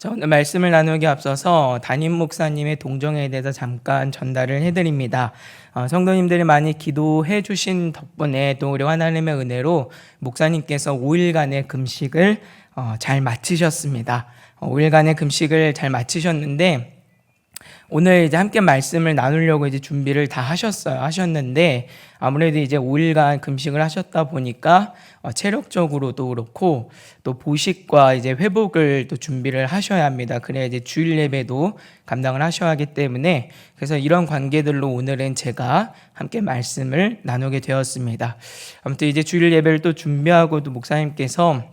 자, 오늘 말씀을 나누기 앞서서 담임 목사님의 동정에 대해서 잠깐 전달을 해드립니다. 성도님들이 많이 기도해 주신 덕분에 또 우리 하나님의 은혜로 목사님께서 5일간의 금식을 잘 마치셨습니다. 5일간의 금식을 잘 마치셨는데 오늘 이제 함께 말씀을 나누려고 이제 준비를 다 하셨는데 아무래도 이제 5일간 금식을 하셨다 보니까 체력적으로도 그렇고 또 보식과 이제 회복을 또 준비를 하셔야 합니다. 그래야 이제 주일 예배도 감당을 하셔야 하기 때문에 그래서 이런 관계들로 오늘은 제가 함께 말씀을 나누게 되었습니다. 아무튼 이제 주일 예배를 또 준비하고 또 목사님께서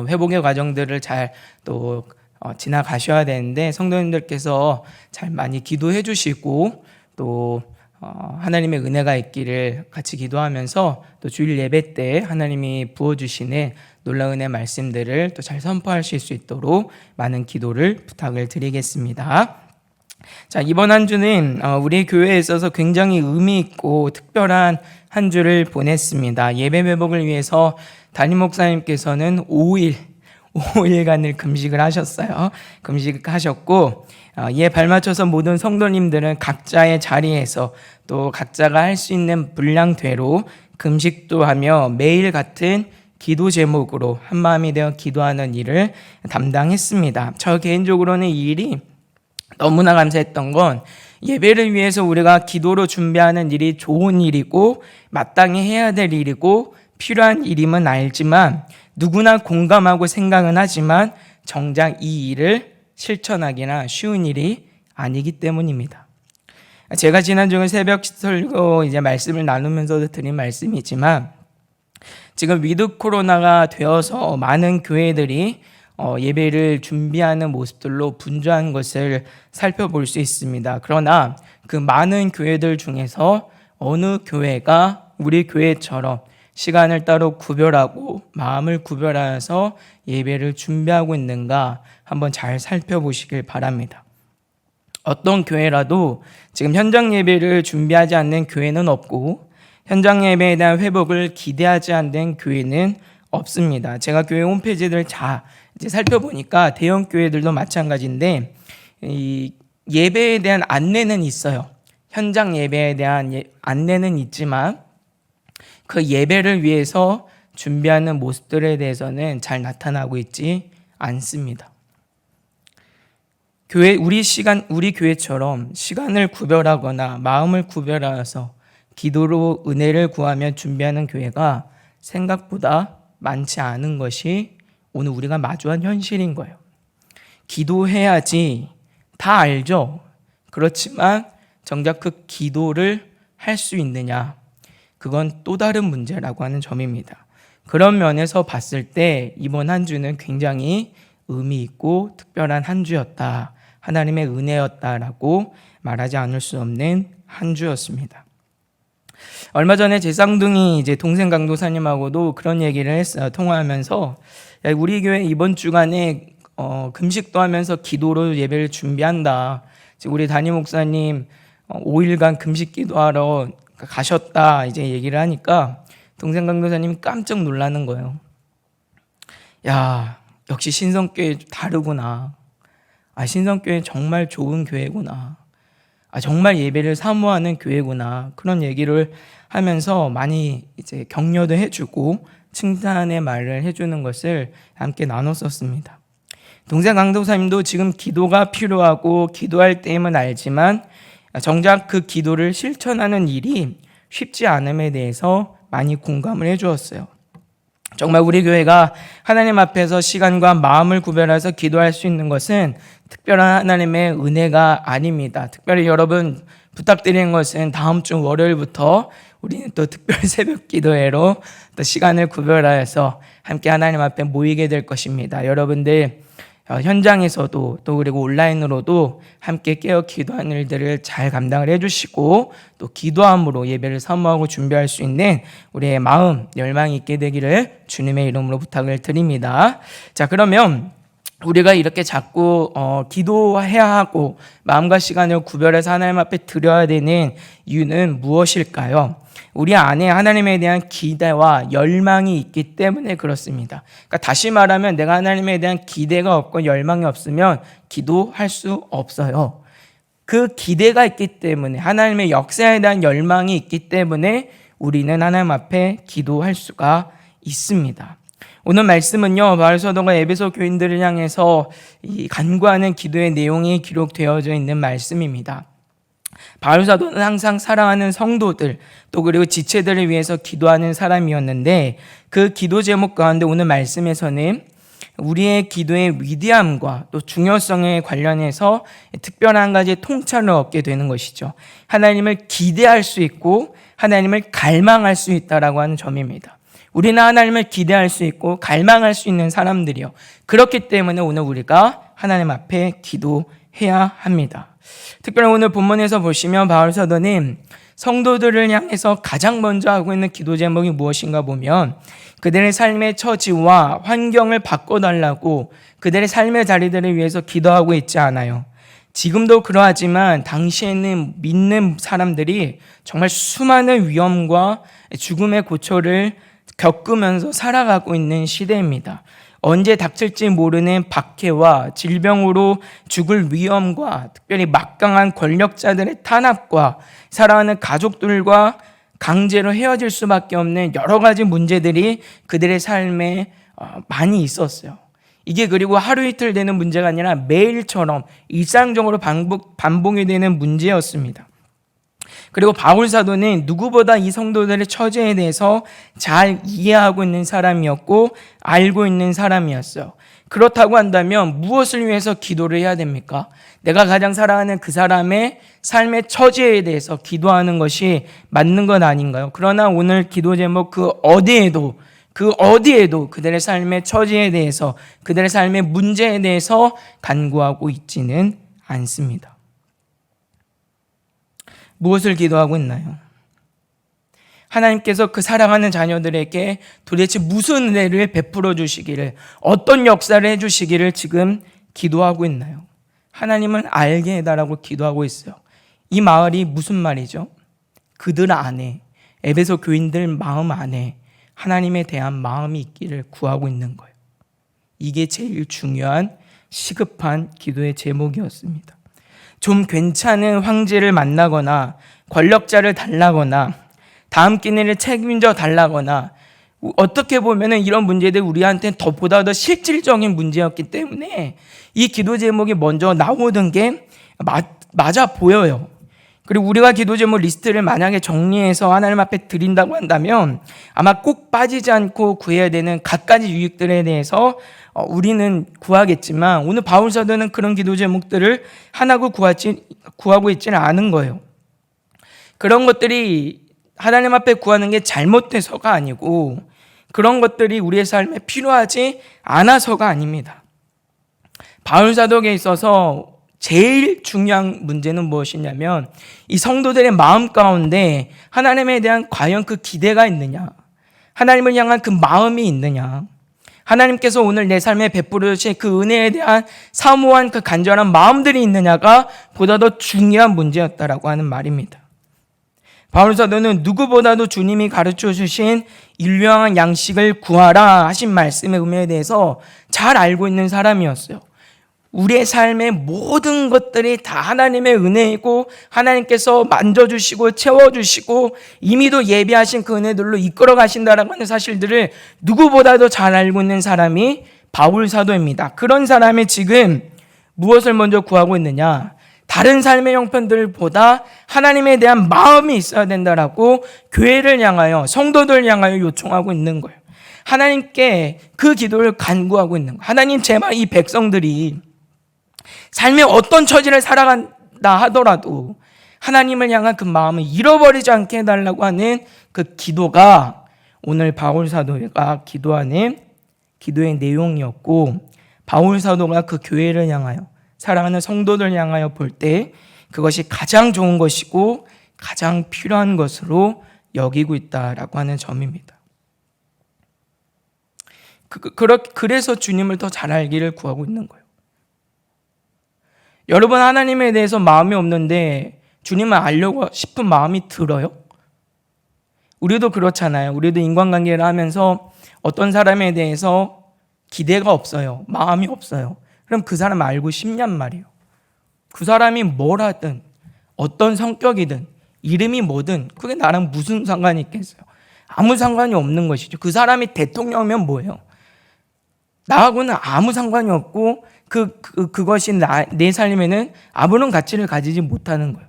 회복의 과정들을 잘 또 지나가셔야 되는데 성도님들께서 잘 많이 기도해 주시고 또 하나님의 은혜가 있기를 같이 기도하면서 또 주일 예배 때 하나님이 부어주시는 놀라운 은혜 말씀들을 또 잘 선포하실 수 있도록 많은 기도를 부탁을 드리겠습니다. 자, 이번 한 주는 우리 교회에 있어서 굉장히 의미 있고 특별한 한 주를 보냈습니다. 예배 회복을 위해서 담임 목사님께서는 5일간을 금식을 하셨어요. 금식하셨고 이에 발맞춰서 모든 성도님들은 각자의 자리에서 또 각자가 할 수 있는 분량대로 금식도 하며 매일 같은 기도 제목으로 한마음이 되어 기도하는 일을 담당했습니다. 저 개인적으로는 이 일이 너무나 감사했던 건 예배를 위해서 우리가 기도로 준비하는 일이 좋은 일이고 마땅히 해야 될 일이고 필요한 일임은 알지만 누구나 공감하고 생각은 하지만 정작 이 일을 실천하기나 쉬운 일이 아니기 때문입니다. 제가 지난주에 새벽 설교 이제 말씀을 나누면서도 드린 말씀이지만 지금 위드 코로나가 되어서 많은 교회들이 예배를 준비하는 모습들로 분주한 것을 살펴볼 수 있습니다. 그러나 그 많은 교회들 중에서 어느 교회가 우리 교회처럼 시간을 따로 구별하고 마음을 구별하여서 예배를 준비하고 있는가 한번 잘 살펴보시길 바랍니다. 어떤 교회라도 지금 현장 예배를 준비하지 않는 교회는 없고 현장 예배에 대한 회복을 기대하지 않는 교회는 없습니다. 제가 교회 홈페이지를 이제 살펴보니까 대형 교회들도 마찬가지인데 이 예배에 대한 안내는 있어요. 현장 예배에 대한 안내는 있지만 그 예배를 위해서 준비하는 모습들에 대해서는 잘 나타나고 있지 않습니다. 우리 교회처럼 시간을 구별하거나 마음을 구별하여서 기도로 은혜를 구하며 준비하는 교회가 생각보다 많지 않은 것이 오늘 우리가 마주한 현실인 거예요. 기도해야지 다 알죠. 그렇지만 정작 그 기도를 할 수 있느냐? 그건 또 다른 문제라고 하는 점입니다. 그런 면에서 봤을 때 이번 한 주는 굉장히 의미 있고 특별한 한 주였다. 하나님의 은혜였다라고 말하지 않을 수 없는 한 주였습니다. 얼마 전에 제 쌍둥이 이제 동생 강도사님하고도 그런 얘기를 했어요. 통화하면서 우리 교회 이번 주간에 금식도 하면서 기도로 예배를 준비한다. 우리 담임 목사님 5일간 금식 기도하러 가셨다 이제 얘기를 하니까 동생 강도사님이 깜짝 놀라는 거예요. 야, 역시 신성교회 다르구나. 신성교회 정말 좋은 교회구나. 정말 예배를 사모하는 교회구나. 그런 얘기를 하면서 많이 이제 격려도 해주고 칭찬의 말을 해주는 것을 함께 나눴었습니다. 동생 강도사님도 지금 기도가 필요하고 기도할 때임은 알지만 정작 그 기도를 실천하는 일이 쉽지 않음에 대해서 많이 공감을 해주었어요. 정말 우리 교회가 하나님 앞에서 시간과 마음을 구별해서 기도할 수 있는 것은 특별한 하나님의 은혜가 아닙니다. 특별히 여러분 부탁드리는 것은 다음 주 월요일부터 우리는 또 특별 새벽 기도회로 또 시간을 구별하여서 함께 하나님 앞에 모이게 될 것입니다. 여러분들 현장에서도 또 그리고 온라인으로도 함께 깨어 기도하는 일들을 잘 감당을 해주시고 또 기도함으로 예배를 사모하고 준비할 수 있는 우리의 마음 열망이 있게 되기를 주님의 이름으로 부탁을 드립니다. 자, 그러면 우리가 이렇게 자꾸 기도해야 하고 마음과 시간을 구별해서 하나님 앞에 드려야 되는 이유는 무엇일까요? 우리 안에 하나님에 대한 기대와 열망이 있기 때문에 그렇습니다. 그러니까 다시 말하면 내가 하나님에 대한 기대가 없고 열망이 없으면 기도할 수 없어요. 그 기대가 있기 때문에, 하나님의 역사에 대한 열망이 있기 때문에 우리는 하나님 앞에 기도할 수가 있습니다. 오늘 말씀은요, 바울 사도가 에베소 교인들을 향해서 간구하는 기도의 내용이 기록되어져 있는 말씀입니다. 바울 사도는 항상 사랑하는 성도들, 또 그리고 지체들을 위해서 기도하는 사람이었는데, 그 기도 제목 가운데 오늘 말씀에서는 우리의 기도의 위대함과 또 중요성에 관련해서 특별한 한 가지 통찰을 얻게 되는 것이죠. 하나님을 기대할 수 있고 하나님을 갈망할 수 있다라고 하는 점입니다. 우리는 하나님을 기대할 수 있고 갈망할 수 있는 사람들이요. 그렇기 때문에 오늘 우리가 하나님 앞에 기도해야 합니다. 특별히 오늘 본문에서 보시면 바울 사도는 성도들을 향해서 가장 먼저 하고 있는 기도 제목이 무엇인가 보면 그들의 삶의 처지와 환경을 바꿔달라고 그들의 삶의 자리들을 위해서 기도하고 있지 않아요. 지금도 그러하지만 당시에는 믿는 사람들이 정말 수많은 위험과 죽음의 고초를 겪으면서 살아가고 있는 시대입니다. 언제 닥칠지 모르는 박해와 질병으로 죽을 위험과 특별히 막강한 권력자들의 탄압과 사랑하는 가족들과 강제로 헤어질 수밖에 없는 여러 가지 문제들이 그들의 삶에 많이 있었어요. 이게 그리고 하루 이틀 되는 문제가 아니라 매일처럼 일상적으로 반복이 되는 문제였습니다. 그리고 바울 사도는 누구보다 이 성도들의 처지에 대해서 잘 이해하고 있는 사람이었고 알고 있는 사람이었어요. 그렇다고 한다면 무엇을 위해서 기도를 해야 됩니까? 내가 가장 사랑하는 그 사람의 삶의 처지에 대해서 기도하는 것이 맞는 건 아닌가요? 그러나 오늘 기도 제목 그 어디에도 그들의 삶의 처지에 대해서, 그들의 삶의 문제에 대해서 간구하고 있지는 않습니다. 무엇을 기도하고 있나요? 하나님께서 그 사랑하는 자녀들에게 도대체 무슨 은혜를 베풀어 주시기를, 어떤 역사를 해 주시기를 지금 기도하고 있나요? 하나님은 알게 해달라고 기도하고 있어요. 이 말이 무슨 말이죠? 그들 안에, 에베소 교인들 마음 안에 하나님에 대한 마음이 있기를 구하고 있는 거예요. 이게 제일 중요한 시급한 기도의 제목이었습니다. 좀 괜찮은 황제를 만나거나 권력자를 달라거나 다음 끼니를 책임져 달라거나 어떻게 보면 이런 문제들이 우리한테는 보다 더 실질적인 문제였기 때문에 이 기도 제목이 먼저 나오던 게 맞아 보여요. 그리고 우리가 기도 제목 리스트를 만약에 정리해서 하나님 앞에 드린다고 한다면 아마 꼭 빠지지 않고 구해야 되는 갖가지 유익들에 대해서 우리는 구하겠지만 오늘 바울 사도는 그런 기도 제목들을 하나고 구하고 있지는 않은 거예요. 그런 것들이 하나님 앞에 구하는 게 잘못돼서가 아니고 그런 것들이 우리의 삶에 필요하지 않아서가 아닙니다. 바울 사도에게 있어서 제일 중요한 문제는 무엇이냐면 이 성도들의 마음 가운데 하나님에 대한 과연 그 기대가 있느냐, 하나님을 향한 그 마음이 있느냐, 하나님께서 오늘 내 삶에 베풀어 주신 그 은혜에 대한 사모한 그 간절한 마음들이 있느냐가 보다 더 중요한 문제였다라고 하는 말입니다. 바울 사도는 누구보다도 주님이 가르쳐 주신 일용할 양식을 구하라 하신 말씀의 의미에 대해서 잘 알고 있는 사람이었어요. 우리의 삶의 모든 것들이 다 하나님의 은혜이고 하나님께서 만져주시고 채워주시고 이미도 예비하신 그 은혜들로 이끌어 가신다라고 하는 사실들을 누구보다도 잘 알고 있는 사람이 바울 사도입니다. 그런 사람이 지금 무엇을 먼저 구하고 있느냐? 다른 삶의 형편들보다 하나님에 대한 마음이 있어야 된다라고 교회를 향하여, 성도들 향하여 요청하고 있는 거예요. 하나님께 그 기도를 간구하고 있는 거예요. 하나님, 제발 이 백성들이 삶의 어떤 처지를 살아간다 하더라도 하나님을 향한 그 마음을 잃어버리지 않게 해달라고 하는 그 기도가 오늘 바울 사도가 기도하는 기도의 내용이었고, 바울 사도가 그 교회를 향하여, 사랑하는 성도들 향하여 볼 때 그것이 가장 좋은 것이고 가장 필요한 것으로 여기고 있다라고 하는 점입니다. 그래서 주님을 더 잘 알기를 구하고 있는 거예요. 여러분, 하나님에 대해서 마음이 없는데 주님을 알려고 싶은 마음이 들어요? 우리도 그렇잖아요. 우리도 인간관계를 하면서 어떤 사람에 대해서 기대가 없어요. 마음이 없어요. 그럼 그 사람 알고 싶냔 말이에요. 그 사람이 뭘 하든 어떤 성격이든 이름이 뭐든 그게 나랑 무슨 상관이 있겠어요? 아무 상관이 없는 것이죠. 그 사람이 대통령이면 뭐예요? 나하고는 아무 상관이 없고 그것이 내 삶에는 아무런 가치를 가지지 못하는 거예요.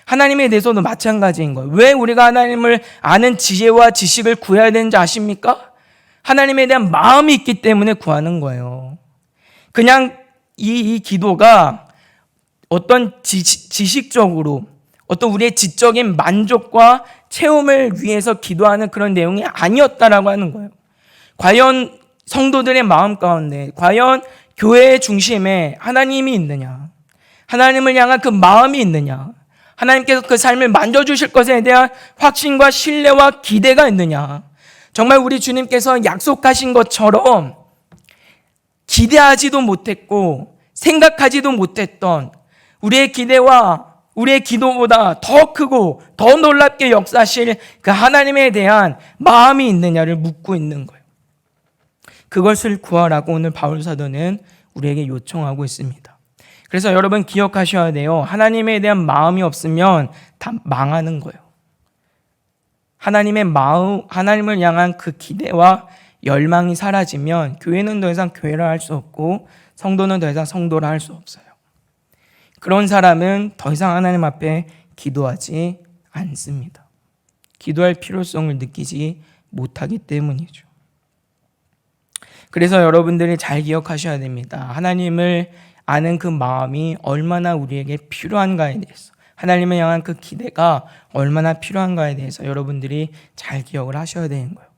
하나님에 대해서도 마찬가지인 거예요. 왜 우리가 하나님을 아는 지혜와 지식을 구해야 되는지 아십니까? 하나님에 대한 마음이 있기 때문에 구하는 거예요. 그냥 이 기도가 어떤 지식적으로 어떤 우리의 지적인 만족과 체험을 위해서 기도하는 그런 내용이 아니었다라고 하는 거예요. 과연 성도들의 마음 가운데, 과연 교회의 중심에 하나님이 있느냐? 하나님을 향한 그 마음이 있느냐? 하나님께서 그 삶을 만져주실 것에 대한 확신과 신뢰와 기대가 있느냐? 정말 우리 주님께서 약속하신 것처럼 기대하지도 못했고 생각하지도 못했던 우리의 기대와 우리의 기도보다 더 크고 더 놀랍게 역사하실 그 하나님에 대한 마음이 있느냐를 묻고 있는 거예요. 그것을 구하라고 오늘 바울 사도는 우리에게 요청하고 있습니다. 그래서 여러분 기억하셔야 돼요. 하나님에 대한 마음이 없으면 다 망하는 거예요. 하나님의 마음, 하나님을 향한 그 기대와 열망이 사라지면 교회는 더 이상 교회를 할 수 없고 성도는 더 이상 성도를 할 수 없어요. 그런 사람은 더 이상 하나님 앞에 기도하지 않습니다. 기도할 필요성을 느끼지 못하기 때문이죠. 그래서 여러분들이 잘 기억하셔야 됩니다. 하나님을 아는 그 마음이 얼마나 우리에게 필요한가에 대해서, 하나님을 향한 그 기대가 얼마나 필요한가에 대해서 여러분들이 잘 기억을 하셔야 되는 거예요.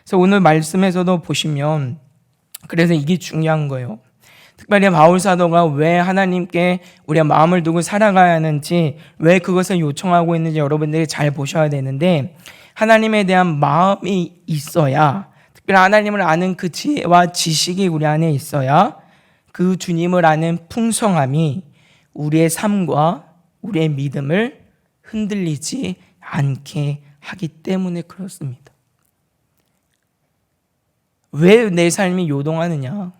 그래서 오늘 말씀에서도 보시면 그래서 이게 중요한 거예요. 특별히 바울 사도가 왜 하나님께 우리의 마음을 두고 살아가야 하는지, 왜 그것을 요청하고 있는지 여러분들이 잘 보셔야 되는데, 하나님에 대한 마음이 있어야, 특별히 하나님을 아는 그 지혜와 지식이 우리 안에 있어야 그 주님을 아는 풍성함이 우리의 삶과 우리의 믿음을 흔들리지 않게 하기 때문에 그렇습니다. 왜 내 삶이 요동하느냐?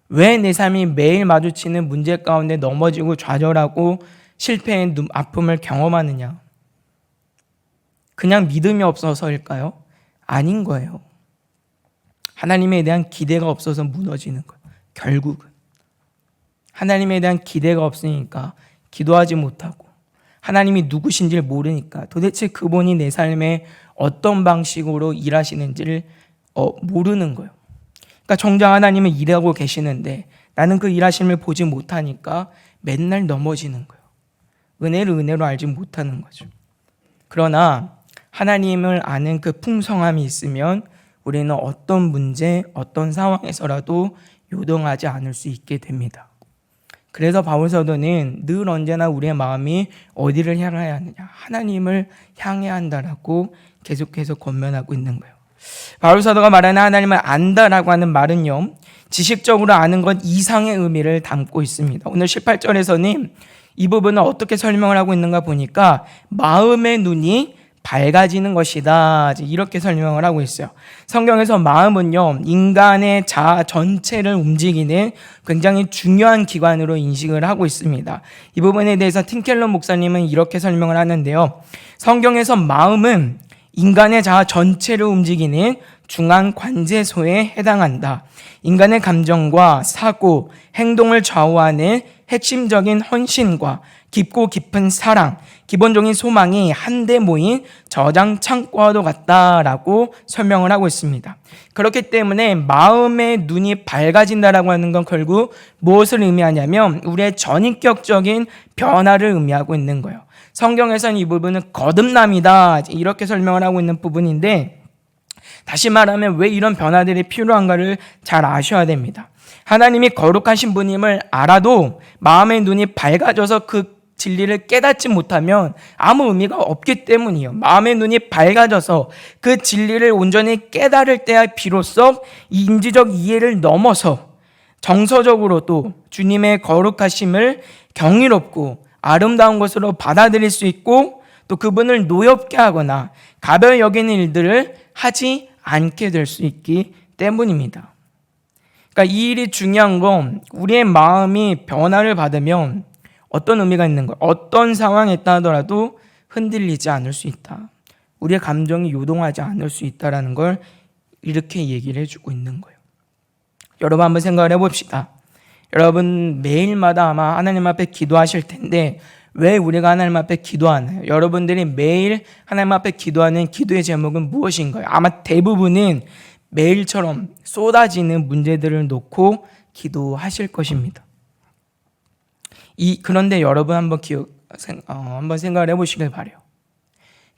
왜 내 삶이 매일 마주치는 문제 가운데 넘어지고 좌절하고 실패의 아픔을 경험하느냐? 그냥 믿음이 없어서일까요? 아닌 거예요. 하나님에 대한 기대가 없어서 무너지는 거예요. 결국은 하나님에 대한 기대가 없으니까 기도하지 못하고, 하나님이 누구신지를 모르니까 도대체 그분이 내 삶에 어떤 방식으로 일하시는지를 모르는 거예요. 그러니까 정작 하나님은 일하고 계시는데 나는 그 일하심을 보지 못하니까 맨날 넘어지는 거예요. 은혜를 은혜로 알지 못하는 거죠. 그러나 하나님을 아는 그 풍성함이 있으면 우리는 어떤 문제, 어떤 상황에서라도 요동하지 않을 수 있게 됩니다. 그래서 바울 사도는 늘 언제나 우리의 마음이 어디를 향해야 하느냐? 하나님을 향해야 한다라고 계속해서 권면하고 있는 거예요. 바울 사도가 말하는 하나님을 안다라고 하는 말은요, 지식적으로 아는 것 이상의 의미를 담고 있습니다. 오늘 18절에서는 이 부분을 어떻게 설명을 하고 있는가 보니까 마음의 눈이 밝아지는 것이다, 이렇게 설명을 하고 있어요. 성경에서 마음은요, 인간의 자아 전체를 움직이는 굉장히 중요한 기관으로 인식을 하고 있습니다. 이 부분에 대해서 팀켈러 목사님은 이렇게 설명을 하는데요. 성경에서 마음은 인간의 자아 전체를 움직이는 중앙 관제소에 해당한다. 인간의 감정과 사고, 행동을 좌우하는 핵심적인 헌신과 깊고 깊은 사랑, 기본적인 소망이 한데 모인 저장 창고와도 같다라고 설명을 하고 있습니다. 그렇기 때문에 마음의 눈이 밝아진다라고 하는 건 결국 무엇을 의미하냐면 우리의 전인격적인 변화를 의미하고 있는 거예요. 성경에서는 이 부분은 거듭남이다, 이렇게 설명을 하고 있는 부분인데, 다시 말하면 왜 이런 변화들이 필요한가를 잘 아셔야 됩니다. 하나님이 거룩하신 분임을 알아도 마음의 눈이 밝아져서 그 진리를 깨닫지 못하면 아무 의미가 없기 때문이에요. 마음의 눈이 밝아져서 그 진리를 온전히 깨달을 때야 비로소 이 인지적 이해를 넘어서 정서적으로 또 주님의 거룩하심을 경이롭고 아름다운 것으로 받아들일 수 있고 또 그분을 노엽게 하거나 가벼이 여기는 일들을 하지 않게 될 수 있기 때문입니다. 그러니까 이 일이 중요한 건 우리의 마음이 변화를 받으면 어떤 의미가 있는 거예요? 어떤 상황에 있다 하더라도 흔들리지 않을 수 있다. 우리의 감정이 요동하지 않을 수 있다는 걸 이렇게 얘기를 해주고 있는 거예요. 여러분 한번 생각을 해봅시다. 여러분 매일마다 아마 하나님 앞에 기도하실 텐데 왜 우리가 하나님 앞에 기도하나요? 여러분들이 매일 하나님 앞에 기도하는 기도의 제목은 무엇인가요? 아마 대부분은 매일처럼 쏟아지는 문제들을 놓고 기도하실 것입니다. 그런데 여러분 한번 한번 생각을 해보시길 바라요.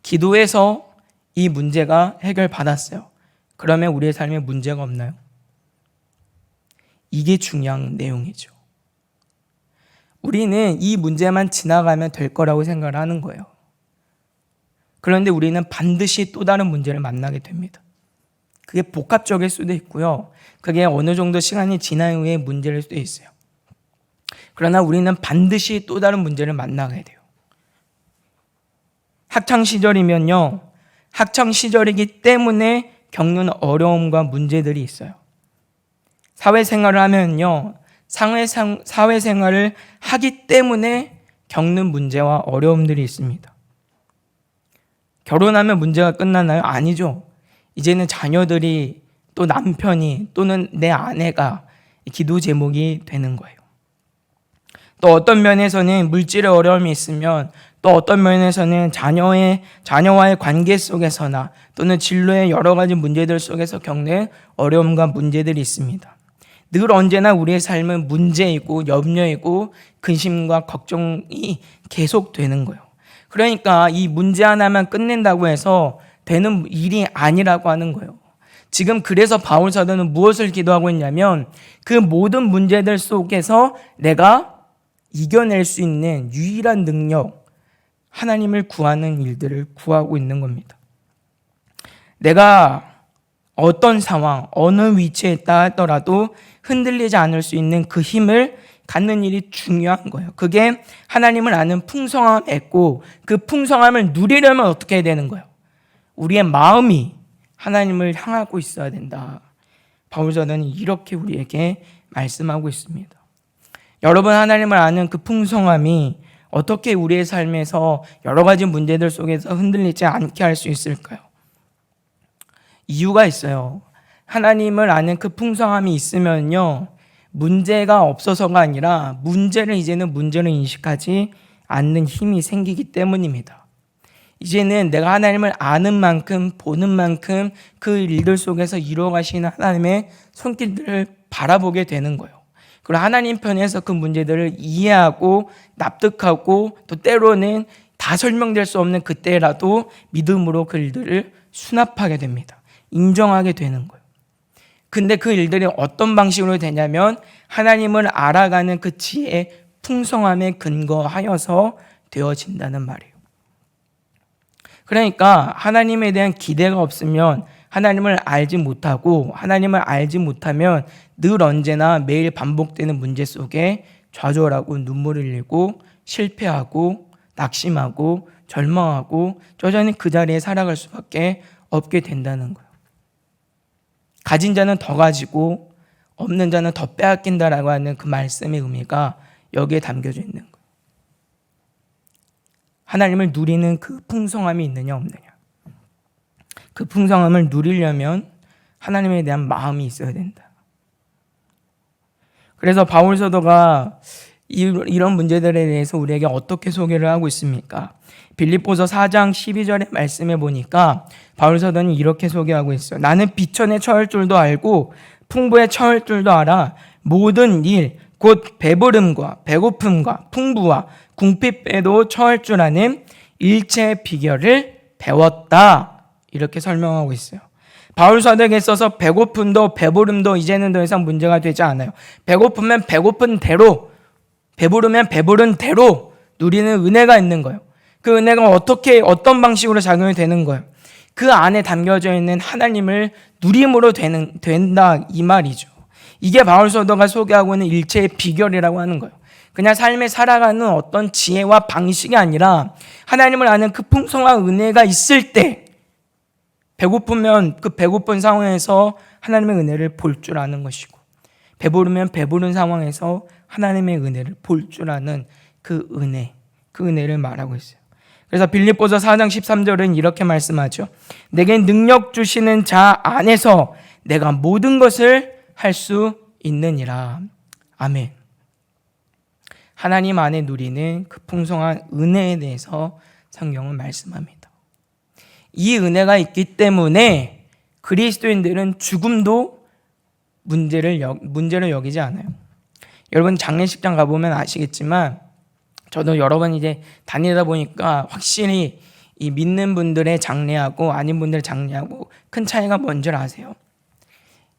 기도해서 이 문제가 해결받았어요. 그러면 우리의 삶에 문제가 없나요? 이게 중요한 내용이죠. 우리는 이 문제만 지나가면 될 거라고 생각을 하는 거예요. 그런데 우리는 반드시 또 다른 문제를 만나게 됩니다. 그게 복합적일 수도 있고요. 그게 어느 정도 시간이 지난 후에 문제일 수도 있어요. 그러나 우리는 반드시 또 다른 문제를 만나게 돼요. 학창시절이면요. 학창시절이기 때문에 겪는 어려움과 문제들이 있어요. 사회생활을 하면요. 사회생활을 하기 때문에 겪는 문제와 어려움들이 있습니다. 결혼하면 문제가 끝나나요? 아니죠. 이제는 자녀들이 또 남편이 또는 내 아내가 기도 제목이 되는 거예요. 또 어떤 면에서는 물질의 어려움이 있으면 또 어떤 면에서는 자녀와의 관계 속에서나 또는 진로의 여러 가지 문제들 속에서 겪는 어려움과 문제들이 있습니다. 늘 언제나 우리의 삶은 문제이고 염려이고 근심과 걱정이 계속되는 거예요. 그러니까 이 문제 하나만 끝낸다고 해서 되는 일이 아니라고 하는 거예요. 지금 그래서 바울 사도는 무엇을 기도하고 있냐면 그 모든 문제들 속에서 내가 이겨낼 수 있는 유일한 능력, 하나님을 구하는 일들을 구하고 있는 겁니다. 내가 어떤 상황, 어느 위치에 있다 하더라도 흔들리지 않을 수 있는 그 힘을 갖는 일이 중요한 거예요. 그게 하나님을 아는 풍성함이고 그 풍성함을 누리려면 어떻게 해야 되는 거예요? 우리의 마음이 하나님을 향하고 있어야 된다. 바울 사도는 이렇게 우리에게 말씀하고 있습니다. 여러분 하나님을 아는 그 풍성함이 어떻게 우리의 삶에서 여러 가지 문제들 속에서 흔들리지 않게 할 수 있을까요? 이유가 있어요. 하나님을 아는 그 풍성함이 있으면요, 문제가 없어서가 아니라 문제를 이제는 문제로 인식하지 않는 힘이 생기기 때문입니다. 이제는 내가 하나님을 아는 만큼 보는 만큼 그 일들 속에서 이루어가시는 하나님의 손길들을 바라보게 되는 거예요. 그리고 하나님 편에서 그 문제들을 이해하고 납득하고 또 때로는 다 설명될 수 없는 그때라도 믿음으로 그 일들을 수납하게 됩니다. 인정하게 되는 거예요. 근데 그 일들이 어떤 방식으로 되냐면 하나님을 알아가는 그 지혜의 풍성함에 근거하여서 되어진다는 말이에요. 그러니까 하나님에 대한 기대가 없으면 하나님을 알지 못하고 하나님을 알지 못하면 늘 언제나 매일 반복되는 문제 속에 좌절하고 눈물을 흘리고 실패하고 낙심하고 절망하고 여전히 그 자리에 살아갈 수밖에 없게 된다는 거예요. 가진 자는 더 가지고 없는 자는 더 빼앗긴다라고 하는 그 말씀의 의미가 여기에 담겨져 있는 거예요. 하나님을 누리는 그 풍성함이 있느냐 없느냐. 그 풍성함을 누리려면 하나님에 대한 마음이 있어야 된다. 그래서 바울 사도가 이런 문제들에 대해서 우리에게 어떻게 소개를 하고 있습니까? 빌립보서 4장 12절의 말씀에 보니까 바울 사도는 이렇게 소개하고 있어요. 나는 비천에 처할 줄도 알고 풍부에 처할 줄도 알아. 모든 일, 곧 배부름과 배고픔과 풍부와 궁핍에도 처할 줄 아는 일체의 비결을 배웠다. 이렇게 설명하고 있어요. 바울 사도에게 있어서 배고픔도 배부름도 이제는 더 이상 문제가 되지 않아요. 배고프면 배고픈 대로, 배부르면 배부른 대로 누리는 은혜가 있는 거예요. 그 은혜가 어떤 방식으로 작용이 되는 거예요. 그 안에 담겨져 있는 하나님을 누림으로 된다 이 말이죠. 이게 바울 사도가 소개하고 있는 일체의 비결이라고 하는 거예요. 그냥 삶에 살아가는 어떤 지혜와 방식이 아니라 하나님을 아는 그 풍성한 은혜가 있을 때 배고프면 그 배고픈 상황에서 하나님의 은혜를 볼 줄 아는 것이고, 배부르면 배부른 상황에서 하나님의 은혜를 볼 줄 아는 그 은혜를 말하고 있어요. 그래서 빌립보서 4장 13절은 이렇게 말씀하죠. 내게 능력 주시는 자 안에서 내가 모든 것을 할 수 있느니라. 아멘. 하나님 안에 누리는 그 풍성한 은혜에 대해서 성경은 말씀합니다. 이 은혜가 있기 때문에 그리스도인들은 죽음도 문제를 여기지 않아요. 여러분 장례식장 가보면 아시겠지만 저도 여러 번 이제 다니다 보니까 확실히 이 믿는 분들의 장례하고 아닌 분들의 장례하고 큰 차이가 뭔지 아세요?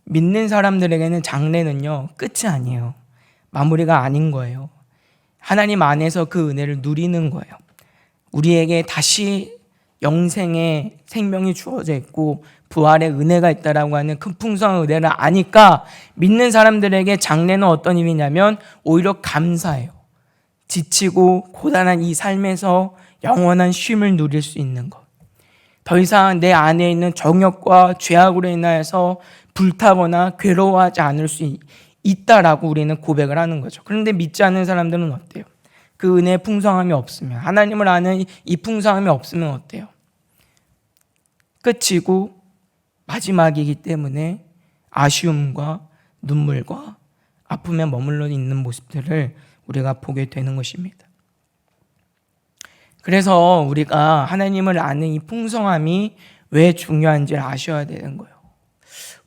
믿는 사람들에게는 장례는요 끝이 아니에요. 마무리가 아닌 거예요. 하나님 안에서 그 은혜를 누리는 거예요. 우리에게 다시 영생의 생명이 주어져 있고 부활의 은혜가 있다라고 하는 큰 풍성한 은혜를 아니까 믿는 사람들에게 장례는 어떤 일이냐면 오히려 감사해요. 지치고 고단한 이 삶에서 영원한 쉼을 누릴 수 있는 것. 더 이상 내 안에 있는 정욕과 죄악으로 인하여서 불타거나 괴로워하지 않을 수 있다라고 우리는 고백을 하는 거죠. 그런데 믿지 않는 사람들은 어때요? 그 은혜의 풍성함이 없으면, 하나님을 아는 이 풍성함이 없으면 어때요? 끝이고 마지막이기 때문에 아쉬움과 눈물과 아픔에 머물러 있는 모습들을 우리가 보게 되는 것입니다. 그래서 우리가 하나님을 아는 이 풍성함이 왜 중요한지를 아셔야 되는 거예요.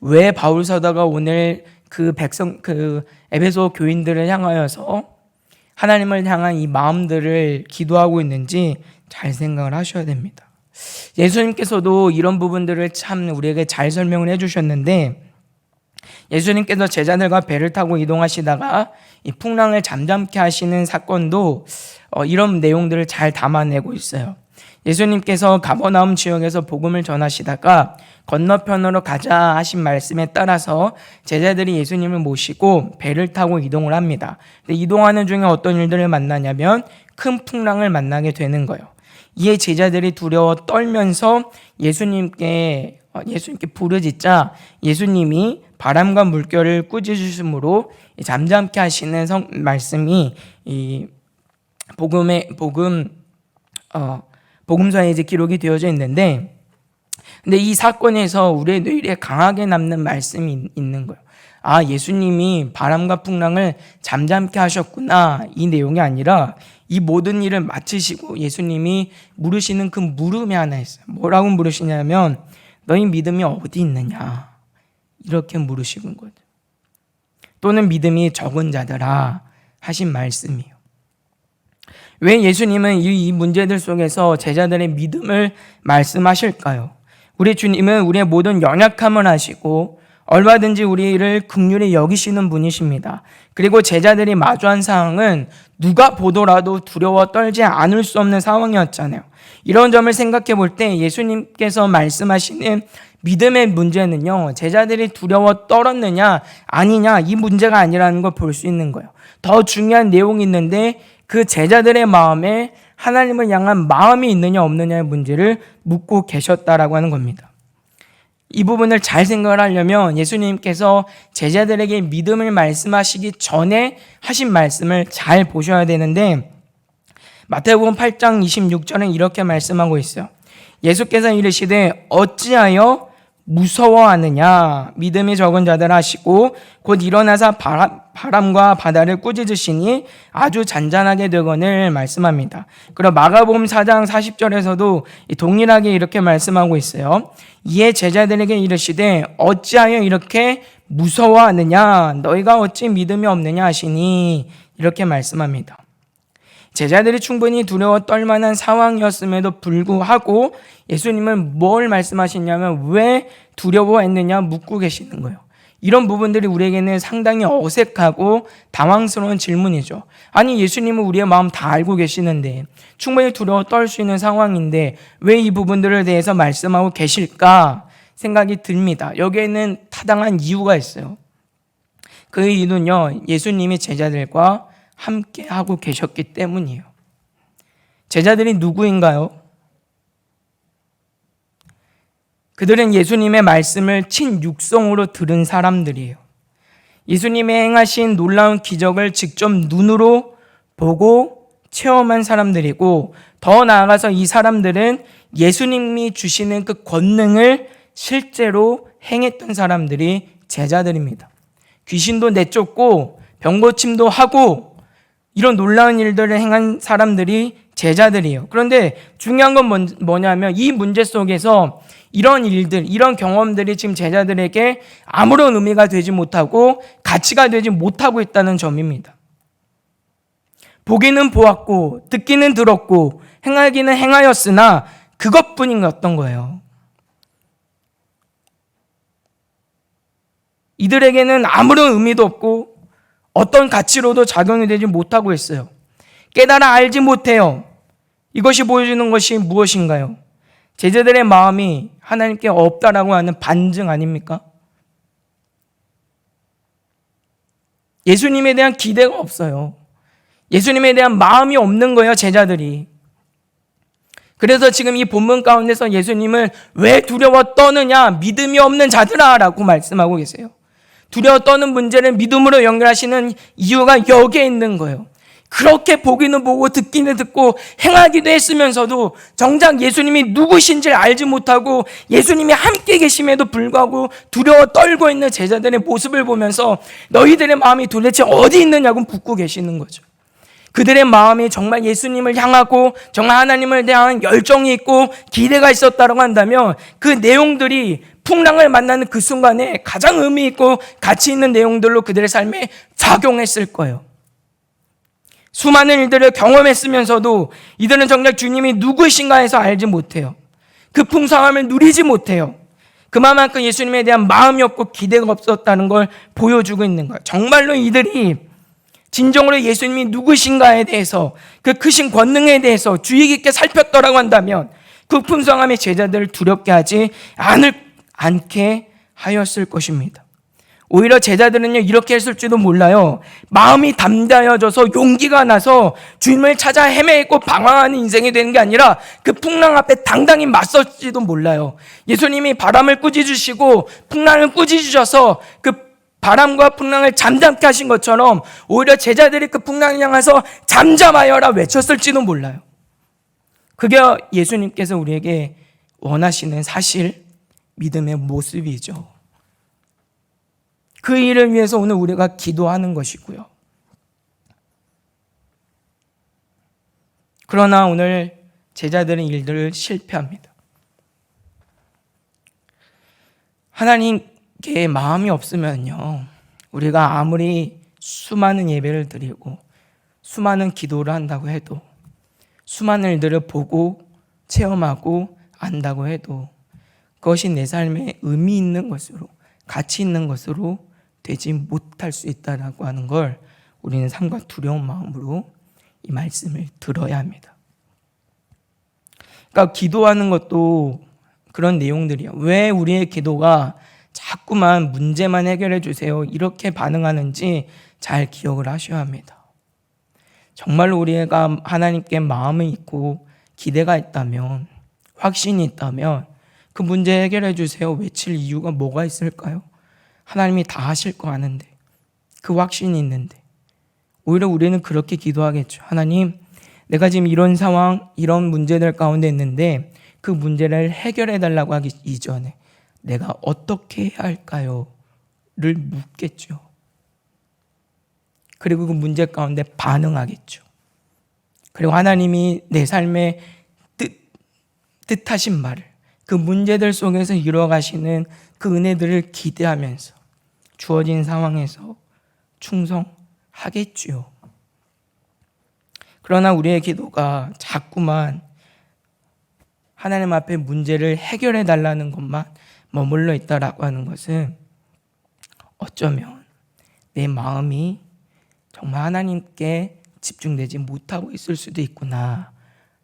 왜 바울 사도가 오늘 그 에베소 교인들을 향하여서 하나님을 향한 이 마음들을 기도하고 있는지 잘 생각을 하셔야 됩니다. 예수님께서도 이런 부분들을 참 우리에게 잘 설명을 해주셨는데, 예수님께서 제자들과 배를 타고 이동하시다가 이 풍랑을 잠잠케 하시는 사건도 이런 내용들을 잘 담아내고 있어요. 예수님께서 가버나움 지역에서 복음을 전하시다가 건너편으로 가자 하신 말씀에 따라서 제자들이 예수님을 모시고 배를 타고 이동을 합니다. 근데 이동하는 중에 어떤 일들을 만나냐면 큰 풍랑을 만나게 되는 거예요. 이에 제자들이 두려워 떨면서 예수님께 부르짖자 예수님이 바람과 물결을 꾸짖으심으로 잠잠케 하시는 말씀이 이 복음서에 이제 기록이 되어져 있는데, 근데 이 사건에서 우리의 뇌리에 강하게 남는 말씀이 있는 거예요. 아, 예수님이 바람과 풍랑을 잠잠케 하셨구나, 이 내용이 아니라 이 모든 일을 마치시고 예수님이 물으시는 그 물음이 하나 있어요. 뭐라고 물으시냐면 너희 믿음이 어디 있느냐, 이렇게 물으시는 거죠. 또는 믿음이 적은 자들아 하신 말씀이에요. 왜 예수님은 이 문제들 속에서 제자들의 믿음을 말씀하실까요? 우리 주님은 우리의 모든 연약함을 아시고 얼마든지 우리를 긍휼히 여기시는 분이십니다. 그리고 제자들이 마주한 상황은 누가 보더라도 두려워 떨지 않을 수 없는 상황이었잖아요. 이런 점을 생각해 볼 때 예수님께서 말씀하시는 믿음의 문제는요, 제자들이 두려워 떨었느냐 아니냐 이 문제가 아니라는 걸 볼 수 있는 거예요. 더 중요한 내용이 있는데 그 제자들의 마음에 하나님을 향한 마음이 있느냐 없느냐의 문제를 묻고 계셨다라고 하는 겁니다. 이 부분을 잘 생각을 하려면 예수님께서 제자들에게 믿음을 말씀하시기 전에 하신 말씀을 잘 보셔야 되는데, 마태복음 8장 26절은 이렇게 말씀하고 있어요. 예수께서 이르시되 어찌하여 무서워하느냐, 믿음이 적은 자들 하시고 곧 일어나서 바람과 바다를 꾸짖으시니 아주 잔잔하게 되거늘 말씀합니다. 그리고 마가복음 4장 40절에서도 동일하게 이렇게 말씀하고 있어요. 이에 제자들에게 이르시되 어찌하여 이렇게 무서워하느냐, 너희가 어찌 믿음이 없느냐 하시니, 이렇게 말씀합니다. 제자들이 충분히 두려워 떨만한 상황이었음에도 불구하고 예수님은 뭘 말씀하시냐면 왜 두려워했느냐 묻고 계시는 거예요. 이런 부분들이 우리에게는 상당히 어색하고 당황스러운 질문이죠. 아니, 예수님은 우리의 마음 다 알고 계시는데, 충분히 두려워 떨 수 있는 상황인데 왜 이 부분들에 대해서 말씀하고 계실까 생각이 듭니다. 여기에는 타당한 이유가 있어요. 그 이유는요, 예수님이 제자들과 함께 하고 계셨기 때문이에요. 제자들이 누구인가요? 그들은 예수님의 말씀을 친육성으로 들은 사람들이에요. 예수님의 행하신 놀라운 기적을 직접 눈으로 보고 체험한 사람들이고, 더 나아가서 이 사람들은 예수님이 주시는 그 권능을 실제로 행했던 사람들이 제자들입니다. 귀신도 내쫓고 병고침도 하고 이런 놀라운 일들을 행한 사람들이 제자들이에요. 그런데 중요한 건 뭐냐면 이 문제 속에서 이런 일들, 이런 경험들이 지금 제자들에게 아무런 의미가 되지 못하고 가치가 되지 못하고 있다는 점입니다. 보기는 보았고 듣기는 들었고 행하기는 행하였으나 그것뿐이었던 거예요. 이들에게는 아무런 의미도 없고 어떤 가치로도 작용이 되지 못하고 있어요. 깨달아 알지 못해요. 이것이 보여주는 것이 무엇인가요? 제자들의 마음이 하나님께 없다라고 하는 반증 아닙니까? 예수님에 대한 기대가 없어요. 예수님에 대한 마음이 없는 거예요, 제자들이. 그래서 지금 이 본문 가운데서 예수님은 왜 두려워 떠느냐? 믿음이 없는 자들아 라고 말씀하고 계세요. 두려워 떠는 문제를 믿음으로 연결하시는 이유가 여기에 있는 거예요. 그렇게 보기는 보고 듣기는 듣고 행하기도 했으면서도 정작 예수님이 누구신지를 알지 못하고 예수님이 함께 계심에도 불구하고 두려워 떨고 있는 제자들의 모습을 보면서 너희들의 마음이 도대체 어디 있느냐고 묻고 계시는 거죠. 그들의 마음이 정말 예수님을 향하고 정말 하나님을 대한 열정이 있고 기대가 있었다고 한다면 그 내용들이 풍랑을 만나는 그 순간에 가장 의미 있고 가치 있는 내용들로 그들의 삶에 작용했을 거예요. 수많은 일들을 경험했으면서도 이들은 정작 주님이 누구신가 해서 알지 못해요. 그 풍성함을 누리지 못해요. 그만큼 예수님에 대한 마음이 없고 기대가 없었다는 걸 보여주고 있는 거예요. 정말로 이들이 진정으로 예수님이 누구신가에 대해서 그 크신 권능에 대해서 주의 깊게 살폈더라고 한다면 그 풍성함이 제자들을 두렵게 하지 않게 하였을 것입니다. 오히려 제자들은요 이렇게 했을지도 몰라요. 마음이 담대해져서 용기가 나서 주님을 찾아 헤매고 방황하는 인생이 되는 게 아니라 그 풍랑 앞에 당당히 맞설지도 몰라요. 예수님이 바람을 꾸짖으시고 풍랑을 꾸짖으셔서 그 바람과 풍랑을 잠잠케 하신 것처럼 오히려 제자들이 그 풍랑을 향해서 잠잠하여라 외쳤을지도 몰라요. 그게 예수님께서 우리에게 원하시는 사실 믿음의 모습이죠. 그 일을 위해서 오늘 우리가 기도하는 것이고요. 그러나 오늘 제자들은 일들을 실패합니다. 하나님께 마음이 없으면요, 우리가 아무리 수많은 예배를 드리고 수많은 기도를 한다고 해도, 수많은 일들을 보고 체험하고 안다고 해도 그것이 내 삶에 의미 있는 것으로, 가치 있는 것으로 되지 못할 수 있다라고 하는 걸 우리는 삶과 두려운 마음으로 이 말씀을 들어야 합니다. 그러니까 기도하는 것도 그런 내용들이에요. 왜 우리의 기도가 자꾸만 문제만 해결해 주세요 이렇게 반응하는지 잘 기억을 하셔야 합니다. 정말로 우리가 하나님께 마음이 있고 기대가 있다면, 확신이 있다면 그 문제 해결해 주세요 외칠 이유가 뭐가 있을까요? 하나님이 다 하실 거 아는데, 그 확신이 있는데. 오히려 우리는 그렇게 기도하겠죠. 하나님, 내가 지금 이런 상황, 이런 문제들 가운데 있는데 그 문제를 해결해 달라고 하기 이전에 내가 어떻게 해야 할까요? 를 묻겠죠. 그리고 그 문제 가운데 반응하겠죠. 그리고 하나님이 내 삶에 뜻하신 말을, 그 문제들 속에서 이루어가시는 그 은혜들을 기대하면서 주어진 상황에서 충성하겠지요. 그러나 우리의 기도가 자꾸만 하나님 앞에 문제를 해결해 달라는 것만 머물러 있다라고 하는 것은 어쩌면 내 마음이 정말 하나님께 집중되지 못하고 있을 수도 있구나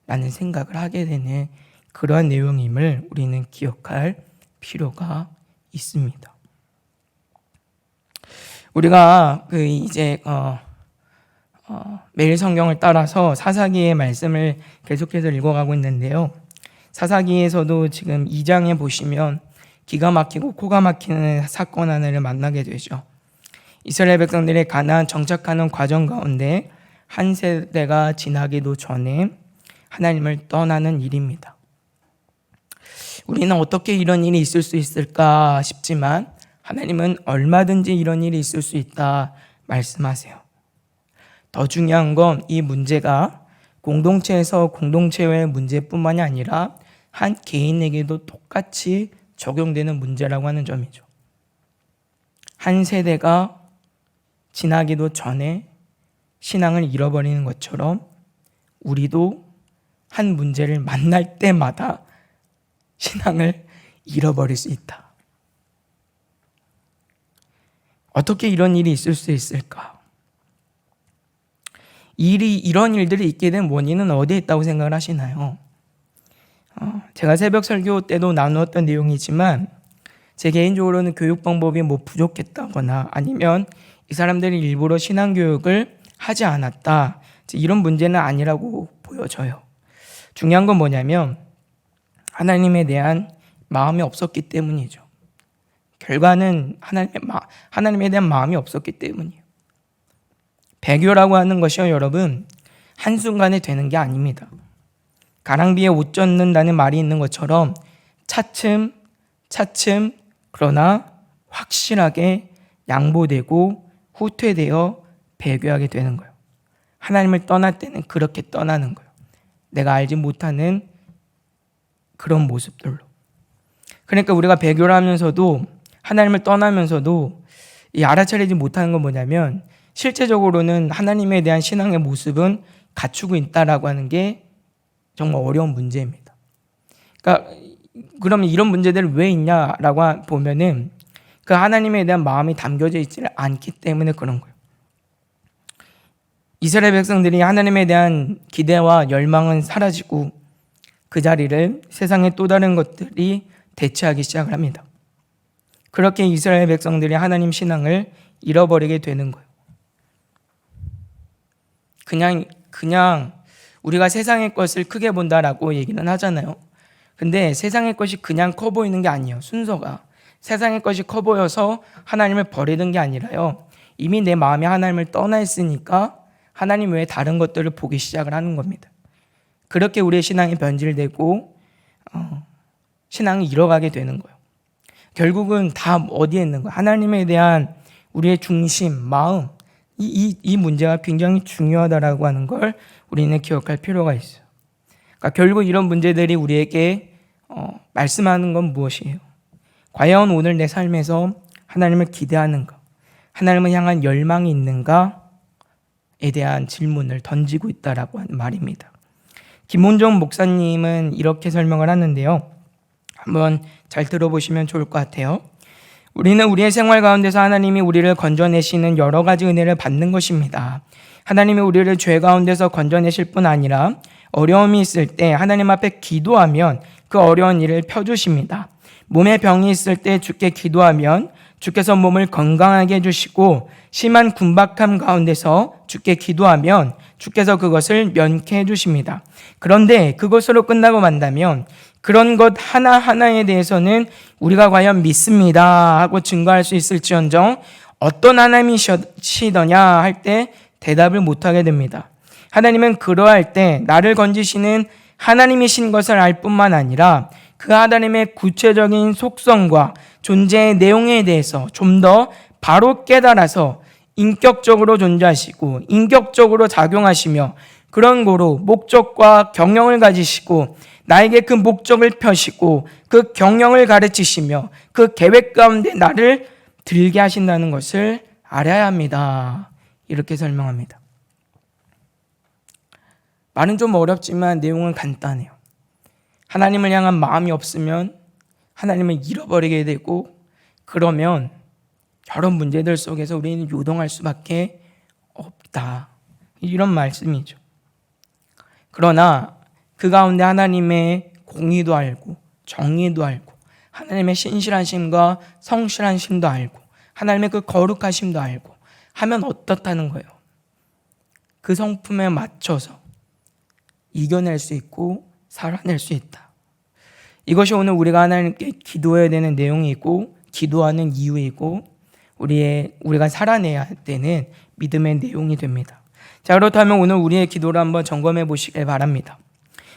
라는 생각을 하게 되는 그러한 내용임을 우리는 기억할 필요가 있습니다. 우리가 이제 매일 성경을 따라서 사사기의 말씀을 계속해서 읽어가고 있는데요. 사사기에서도 지금 2장에 보시면 기가 막히고 코가 막히는 사건 하나를 만나게 되죠. 이스라엘 백성들이 가나안 정착하는 과정 가운데 한 세대가 지나기도 전에 하나님을 떠나는 일입니다. 우리는 어떻게 이런 일이 있을 수 있을까 싶지만 하나님은 얼마든지 이런 일이 있을 수 있다 말씀하세요. 더 중요한 건 이 문제가 공동체에서 공동체의 문제뿐만이 아니라 한 개인에게도 똑같이 적용되는 문제라고 하는 점이죠. 한 세대가 지나기도 전에 신앙을 잃어버리는 것처럼 우리도 한 문제를 만날 때마다 신앙을 잃어버릴 수 있다. 어떻게 이런 일이 있을 수 있을까? 이런 일들이 있게 된 원인은 어디에 있다고 생각을 하시나요? 제가 새벽 설교 때도 나누었던 내용이지만 제 개인적으로는 교육 방법이 부족했다거나 아니면 이 사람들이 일부러 신앙교육을 하지 않았다, 이런 문제는 아니라고 보여져요. 중요한 건 뭐냐면 하나님에 대한 마음이 없었기 때문이죠. 결과는 하나님에 대한 마음이 없었기 때문이에요. 배교라고 하는 것이요, 여러분, 한순간에 되는 게 아닙니다. 가랑비에 옷 젖는다는 말이 있는 것처럼 차츰 그러나 확실하게 양보되고 후퇴되어 배교하게 되는 거예요. 하나님을 떠날 때는 그렇게 떠나는 거예요. 내가 알지 못하는 그런 모습들로. 그러니까 우리가 배교를 하면서도 하나님을 떠나면서도 이 알아차리지 못하는 건 뭐냐면 실제적으로는 하나님에 대한 신앙의 모습은 갖추고 있다라고 하는 게 정말 어려운 문제입니다. 그러니까 그러면 이런 문제들이 왜 있냐라고 보면은 그 하나님에 대한 마음이 담겨져 있지 않기 때문에 그런 거예요. 이스라엘 백성들이 하나님에 대한 기대와 열망은 사라지고 그 자리를 세상의 또 다른 것들이 대체하기 시작을 합니다. 그렇게 이스라엘 백성들이 하나님 신앙을 잃어버리게 되는 거예요. 그냥 우리가 세상의 것을 크게 본다라고 얘기는 하잖아요. 근데 세상의 것이 그냥 커 보이는 게 아니에요. 순서가 세상의 것이 커 보여서 하나님을 버리는 게 아니라요, 이미 내 마음이 하나님을 떠나 있으니까 하나님 외에 다른 것들을 보기 시작을 하는 겁니다. 그렇게 우리의 신앙이 변질되고 신앙이 잃어가게 되는 거예요. 결국은 다 어디에 있는 거예요? 하나님에 대한 우리의 중심, 마음, 이 문제가 굉장히 중요하다라고 하는 걸 우리는 기억할 필요가 있어요. 그러니까 결국 이런 문제들이 우리에게 말씀하는 건 무엇이에요? 과연 오늘 내 삶에서 하나님을 기대하는가? 하나님을 향한 열망이 있는가에 대한 질문을 던지고 있다라고 하는 말입니다. 김문정 목사님은 이렇게 설명을 하는데요. 한번 잘 들어보시면 좋을 것 같아요. 우리는 우리의 생활 가운데서 하나님이 우리를 건져내시는 여러 가지 은혜를 받는 것입니다. 하나님이 우리를 죄 가운데서 건져내실 뿐 아니라 어려움이 있을 때 하나님 앞에 기도하면 그 어려운 일을 펴주십니다. 몸에 병이 있을 때 주께 기도하면 주께서 몸을 건강하게 해주시고 심한 군박함 가운데서 주께 기도하면 주께서 그것을 면케해 주십니다. 그런데 그것으로 끝나고 만다면 그런 것 하나하나에 대해서는 우리가 과연 믿습니다 하고 증거할 수 있을지언정 어떤 하나님이시더냐 할 때 대답을 못하게 됩니다. 하나님은 그러할 때 나를 건지시는 하나님이신 것을 알 뿐만 아니라 그 하나님의 구체적인 속성과 존재의 내용에 대해서 좀 더 바로 깨달아서 인격적으로 존재하시고 인격적으로 작용하시며 그런 거로 목적과 경영을 가지시고 나에게 그 목적을 펴시고 그 경영을 가르치시며 그 계획 가운데 나를 들게 하신다는 것을 알아야 합니다. 이렇게 설명합니다. 말은 좀 어렵지만 내용은 간단해요. 하나님을 향한 마음이 없으면 하나님을 잃어버리게 되고 그러면 여러 문제들 속에서 우리는 요동할 수밖에 없다. 이런 말씀이죠. 그러나 그 가운데 하나님의 공의도 알고 정의도 알고 하나님의 신실하심과 성실하심도 알고 하나님의 그 거룩하심도 알고 하면 어떻다는 거예요? 그 성품에 맞춰서 이겨낼 수 있고 살아낼 수 있다. 이것이 오늘 우리가 하나님께 기도해야 되는 내용이고 기도하는 이유이고 우리가 살아내야 되는 믿음의 내용이 됩니다. 자, 그렇다면 오늘 우리의 기도를 한번 점검해 보시길 바랍니다.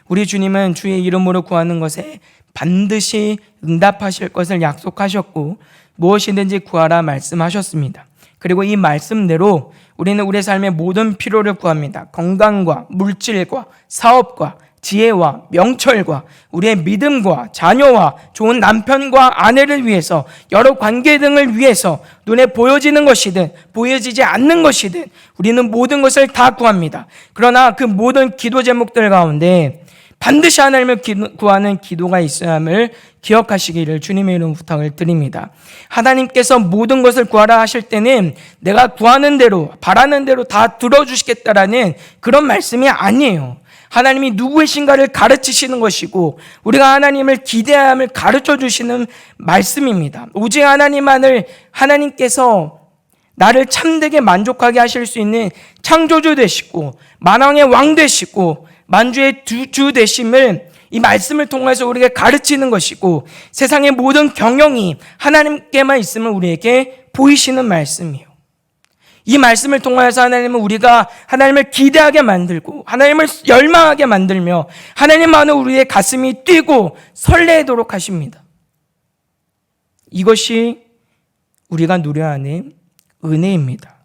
우리 주님은 주의 이름으로 구하는 것에 반드시 응답하실 것을 약속하셨고 무엇이든지 구하라 말씀하셨습니다. 그리고 이 말씀대로 우리는 우리의 삶의 모든 필요를 구합니다. 건강과 물질과 사업과 지혜와 명철과 우리의 믿음과 자녀와 좋은 남편과 아내를 위해서 여러 관계 등을 위해서 눈에 보여지는 것이든 보여지지 않는 것이든 우리는 모든 것을 다 구합니다. 그러나 그 모든 기도 제목들 가운데 반드시 하나님을 구하는 기도가 있어야 함을 기억하시기를 주님의 이름으로 부탁을 드립니다. 하나님께서 모든 것을 구하라 하실 때는 내가 구하는 대로 바라는 대로 다 들어주시겠다라는 그런 말씀이 아니에요. 하나님이 누구이신가를 가르치시는 것이고 우리가 하나님을 기대해야 함을 가르쳐 주시는 말씀입니다. 오직 하나님께서 나를 참되게 만족하게 하실 수 있는 창조주 되시고 만왕의 왕 되시고 만주의 주 되심을 이 말씀을 통해서 우리에게 가르치는 것이고 세상의 모든 경영이 하나님께만 있음을 우리에게 보이시는 말씀이에요. 이 말씀을 통하여서 하나님은 우리가 하나님을 기대하게 만들고 하나님을 열망하게 만들며 하나님만은 우리의 가슴이 뛰고 설레도록 하십니다. 이것이 우리가 누려야 하는 은혜입니다.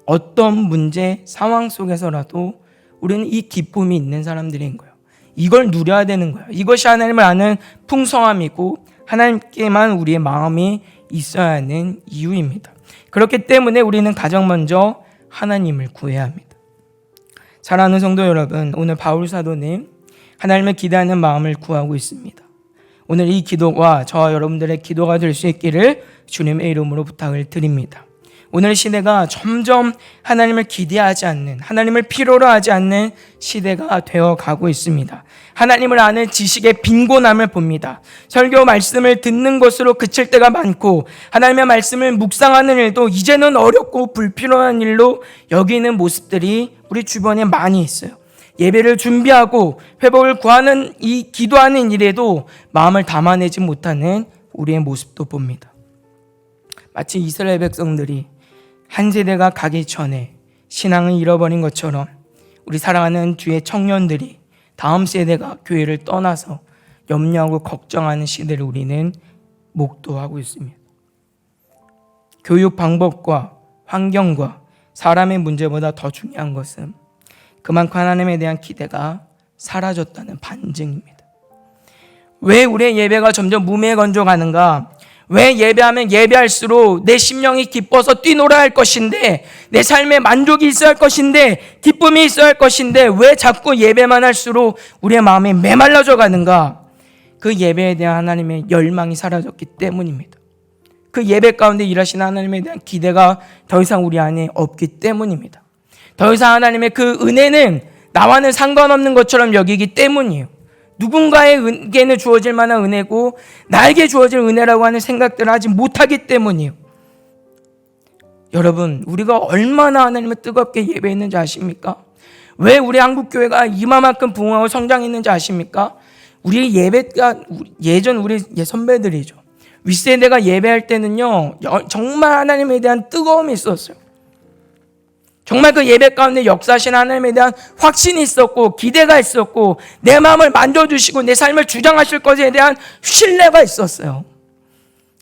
어떤 문제, 상황 속에서라도 우리는 이 기쁨이 있는 사람들인 거예요. 이걸 누려야 되는 거예요. 이것이 하나님을 아는 풍성함이고 하나님께만 우리의 마음이 있어야 하는 이유입니다. 그렇기 때문에 우리는 가장 먼저 하나님을 구해야 합니다. 사랑하는 성도 여러분, 오늘 바울 사도는 하나님을 기대하는 마음을 구하고 있습니다. 오늘 이 기도가 저와 여러분들의 기도가 될 수 있기를 주님의 이름으로 부탁을 드립니다. 오늘 시대가 점점 하나님을 기대하지 않는, 하나님을 필요로 하지 않는 시대가 되어가고 있습니다. 하나님을 아는 지식의 빈곤함을 봅니다. 설교 말씀을 듣는 것으로 그칠 때가 많고 하나님의 말씀을 묵상하는 일도 이제는 어렵고 불필요한 일로 여기는 모습들이 우리 주변에 많이 있어요. 예배를 준비하고 회복을 구하는 이 기도하는 일에도 마음을 담아내지 못하는 우리의 모습도 봅니다. 마치 이스라엘 백성들이 한 세대가 가기 전에 신앙을 잃어버린 것처럼 우리 사랑하는 주의 청년들이 다음 세대가 교회를 떠나서 염려하고 걱정하는 시대를 우리는 목도하고 있습니다. 교육 방법과 환경과 사람의 문제보다 더 중요한 것은 그만큼 하나님에 대한 기대가 사라졌다는 반증입니다. 왜 우리의 예배가 점점 무매건조가는가? 왜 예배하면 예배할수록 내 심령이 기뻐서 뛰놀아야 할 것인데 내 삶에 만족이 있어야 할 것인데 기쁨이 있어야 할 것인데 왜 자꾸 예배만 할수록 우리의 마음이 메말라져 가는가? 그 예배에 대한 하나님의 열망이 사라졌기 때문입니다. 그 예배 가운데 일하시는 하나님에 대한 기대가 더 이상 우리 안에 없기 때문입니다. 더 이상 하나님의 그 은혜는 나와는 상관없는 것처럼 여기기 때문이에요. 누군가에게는 주어질 만한 은혜고 나에게 주어질 은혜라고 하는 생각들을 하지 못하기 때문이에요. 여러분, 우리가 얼마나 하나님을 뜨겁게 예배했는지 아십니까? 왜 우리 한국교회가 이만큼 부흥하고 성장했는지 아십니까? 우리 예배가 예전 우리 선배들이죠. 윗세대가 예배할 때는요 정말 하나님에 대한 뜨거움이 있었어요. 정말 그 예배 가운데 역사하신 하나님에 대한 확신이 있었고 기대가 있었고 내 마음을 만져주시고 내 삶을 주장하실 것에 대한 신뢰가 있었어요.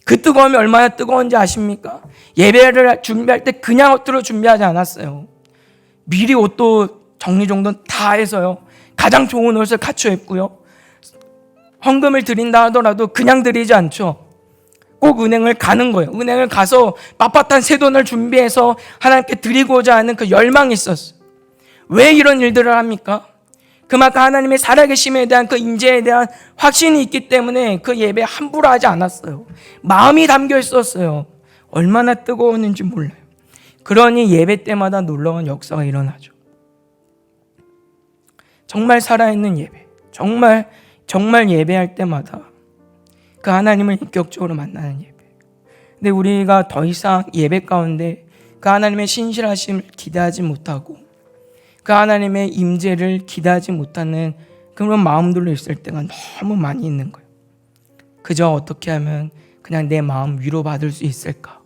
그 뜨거움이 얼마나 뜨거운지 아십니까? 예배를 준비할 때 그냥 옷으로 준비하지 않았어요. 미리 옷도 정리정돈 다 해서요 가장 좋은 옷을 갖춰 입고요 헌금을 드린다 하더라도 그냥 드리지 않죠. 꼭 은행을 가는 거예요. 은행을 가서 빳빳한 새돈을 준비해서 하나님께 드리고자 하는 그 열망이 있었어요. 왜 이런 일들을 합니까? 그만큼 하나님의 살아계심에 대한 그 임재에 대한 확신이 있기 때문에 그 예배 함부로 하지 않았어요. 마음이 담겨 있었어요. 얼마나 뜨거웠는지 몰라요. 그러니 예배 때마다 놀라운 역사가 일어나죠. 정말 살아있는 예배, 정말 예배할 때마다 그 하나님을 인격적으로 만나는 예배. 근데 우리가 더 이상 예배 가운데 그 하나님의 신실하심을 기대하지 못하고 그 하나님의 임재를 기대하지 못하는 그런 마음들로 있을 때가 너무 많이 있는 거예요. 그저 어떻게 하면 그냥 내 마음 위로받을 수 있을까?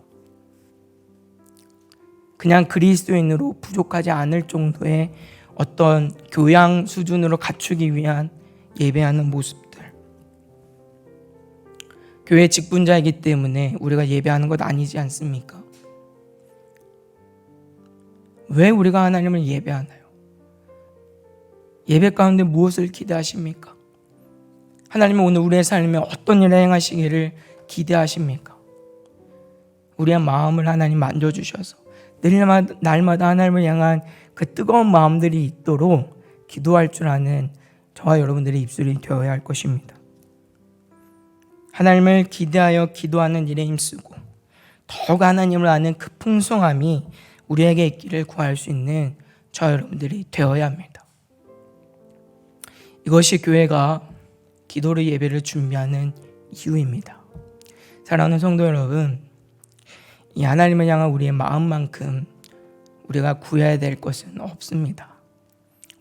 그냥 그리스도인으로 부족하지 않을 정도의 어떤 교양 수준으로 갖추기 위한 예배하는 모습들. 교회 직분자이기 때문에 우리가 예배하는 것 아니지 않습니까? 왜 우리가 하나님을 예배하나요? 예배 가운데 무엇을 기대하십니까? 하나님은 오늘 우리의 삶에 어떤 일을 행하시기를 기대하십니까? 우리의 마음을 하나님 만져주셔서 날마다 하나님을 향한 그 뜨거운 마음들이 있도록 기도할 줄 아는 저와 여러분들의 입술이 되어야 할 것입니다. 하나님을 기대하여 기도하는 일에 힘쓰고 더욱 하나님을 아는 그 풍성함이 우리에게 있기를 구할 수 있는 저와 여러분들이 되어야 합니다. 이것이 교회가 기도로 예배를 준비하는 이유입니다. 사랑하는 성도 여러분, 이 하나님을 향한 우리의 마음만큼 우리가 구해야 될 것은 없습니다.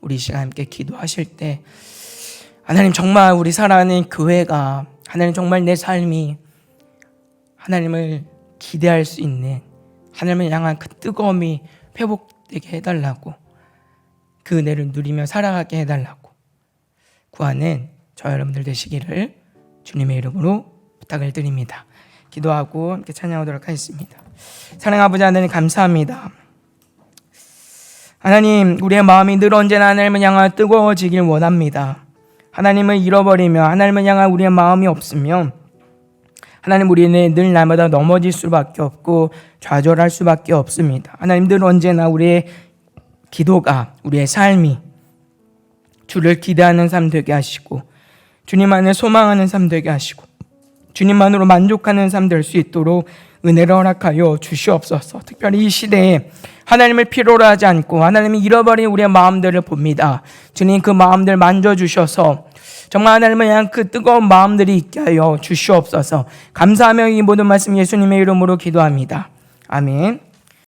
우리 시간 함께 기도하실 때 하나님 정말 우리 살아가는 교회가 하나님 정말 내 삶이 하나님을 기대할 수 있는 하나님을 향한 그 뜨거움이 회복되게 해달라고 그 은혜를 누리며 살아가게 해달라고 구하는 저 여러분들 되시기를 주님의 이름으로 부탁을 드립니다. 기도하고 함께 찬양하도록 하겠습니다. 사랑하는 아버지 하나님 감사합니다. 하나님 우리의 마음이 늘 언제나 하나님을 향하여 뜨거워지길 원합니다. 하나님을 잃어버리며 하나님을 향한 우리의 마음이 없으면 하나님 우리는 늘 날마다 넘어질 수밖에 없고 좌절할 수밖에 없습니다. 하나님 늘 언제나 우리의 기도가 우리의 삶이 주를 기대하는 삶 되게 하시고 주님만을 소망하는 삶 되게 하시고 주님만으로 만족하는 삶 될 수 있도록 은혜를 허락하여 주시옵소서. 특별히 이 시대에 하나님을 필요로 하지 않고 하나님이 잃어버린 우리의 마음들을 봅니다. 주님 그 마음들 만져주셔서 정말 하나님을 향한 그 뜨거운 마음들이 있게 하여 주시옵소서. 감사하며 이 모든 말씀 예수님의 이름으로 기도합니다. 아멘.